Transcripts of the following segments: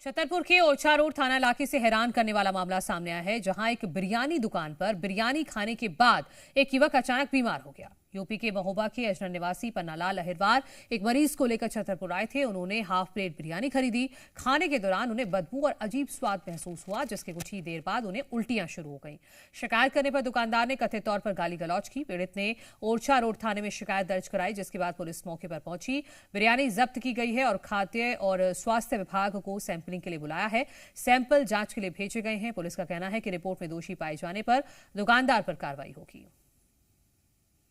छतरपुर के ओरछा रोड थाना इलाके से हैरान करने वाला मामला सामने आया है, जहां एक बिरयानी दुकान पर बिरयानी खाने के बाद एक युवक अचानक बीमार हो गया। यूपी के महोबा के अजनर निवासी पन्नालाल अहिरवार एक मरीज को लेकर छतरपुर आए थे। उन्होंने हाफ प्लेट बिरयानी खरीदी। खाने के दौरान उन्हें बदबू और अजीब स्वाद महसूस हुआ, जिसके कुछ ही देर बाद उन्हें उल्टियां शुरू हो गईं। शिकायत करने पर दुकानदार ने कथित तौर पर गाली गलौज की। पीड़ित ने ओरछा रोड थाने में शिकायत दर्ज कराई, जिसके बाद पुलिस मौके पर पहुंची। बिरयानी जब्त की गई है और खाद्य और स्वास्थ्य विभाग को सैंपलिंग के लिए बुलाया है। सैंपल जांच के लिए भेजे गए हैं। पुलिस का कहना है कि रिपोर्ट में दोषी पाए जाने पर दुकानदार पर कार्रवाई होगी।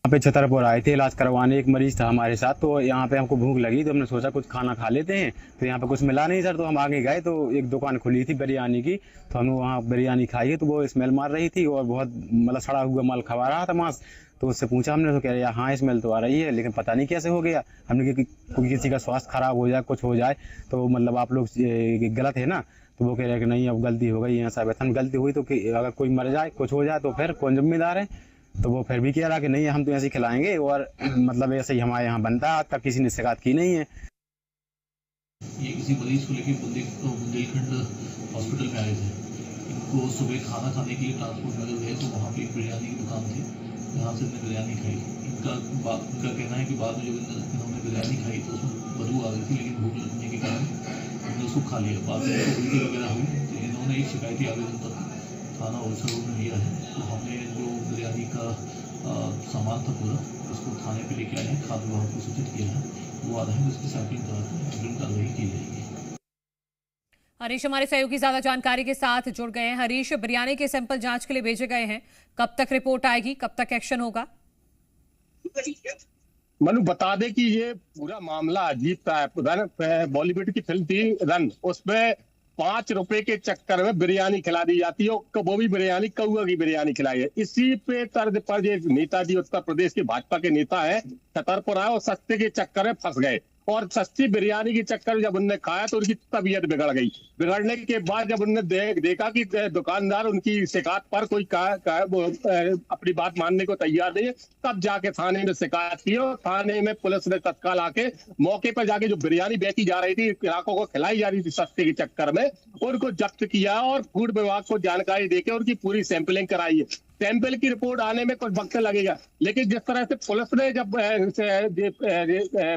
यहाँ पे छतरपुर आए थे इलाज करवाने। एक मरीज था हमारे साथ, तो यहाँ पे हमको भूख लगी तो हमने सोचा कुछ खाना खा लेते हैं। तो यहाँ पे कुछ मिला नहीं सर, तो हम आगे गए तो एक दुकान खुली थी बिरयानी की, तो हमने वहाँ बिरयानी खाई है। तो वो स्मेल मार रही थी और बहुत मतलब सड़ा हुआ माल खवा रहा था मांस। तो उससे पूछा हमने, तो कह रहा हाँ स्मेल तो आ रही है, लेकिन पता नहीं कैसे हो गया। हमने कोई किसी का स्वास्थ्य खराब हो जाए, कुछ हो जाए तो मतलब आप लोग गलत है ना। तो वो कह रहे कि नहीं अब गलती हो गई, ऐसा वेतन गलती हुई तो अगर कोई मर जाए कुछ हो जाए तो फिर कौन जिम्मेदार है। तो वो फिर भी कह रहा कि नहीं हम तो ऐसे ही खिलाएंगे और मतलब ऐसे ही हमारे यहाँ बनता है, आज तक किसी ने शिकायत की नहीं है। ये किसी मरीज को लेकर बुंदेलखंड हॉस्पिटल में आए थे। इनको सुबह खाना खाने के लिए ट्रांसपोर्ट नगर गए तो वहाँ पे एक बिरयानी की दुकान थी, यहाँ से इन्होंने बिरयानी खाई। इनका कहना है कि बाद में जब इन्होंने बिरयानी खाई तो उसमें बदबू आ रही थी, लेकिन भूख लगने के कारण इन्होंने उसको खा लिया। बाद में उल्टी वगैरह हुई तो इन्होंने एक शिकायती आवेदन पर थाना ओरछा रोड में लिया है। तो हमने जो बिरयानी का सामान था पूरा उसको थाने पे लेके आए हैं, खाद्य विभाग को सूचित किया है। वो आ रहे हैं, उसकी सैंपलिंग कराकर अग्रिम कार्रवाई की जाएगी। हरीश हमारे सहयोगी ज्यादा जानकारी के साथ जुड़ गए हैं। हरीश, बिरयानी के सैंपल जांच के लिए भेजे गए हैं, कब तक रिपोर्ट आएगी, कब तक एक्शन होगा? मनु बता दे कि ये पूरा मामला अजीब था। बॉलीवुड की फिल्म थी रन, उसमें 5 रुपए के चक्कर में बिरयानी खिला दी जाती है, वो भी बिरयानी कौआ की बिरयानी खिलाई है। इसी पे तर्ज पर ये नेताजी उत्तर प्रदेश के भाजपा के नेता है, छतरपुर आए और सस्ते के चक्कर में फंस गए और सस्ती बिरयानी के चक्कर जब उनने खाया तो उनकी तबीयत बिगड़ गई। बिगड़ने के बाद जब उनने देखा कि दुकानदार उनकी शिकायत पर कोई अपनी बात मानने को तैयार नहीं है, तब जाके थाने में शिकायत की और थाने में पुलिस ने तत्काल आके मौके पर जाके जो बिरयानी बेची जा रही थी, ग्राहकों को खिलाई जा रही थी सस्ते के चक्कर में, उनको जब्त किया और फूड विभाग को जानकारी देके उनकी पूरी सैंपलिंग कराई है। सैंपल की रिपोर्ट आने में कुछ वक्त लगेगा, लेकिन जिस तरह से पुलिस ने जब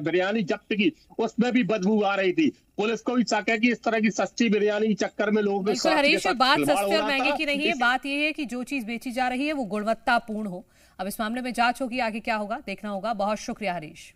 बिरयानी जब्त की उसमें भी बदबू आ रही थी। पुलिस को भी शक है कि इस तरह की सस्ती बिरयानी के चक्कर में लोग हरीश, बात सस्ते और महंगे की नहीं है, बात यह है कि जो चीज बेची जा रही है वो गुणवत्तापूर्ण हो। अब इस मामले में जांच होगी, आगे क्या होगा देखना होगा। बहुत शुक्रिया हरीश।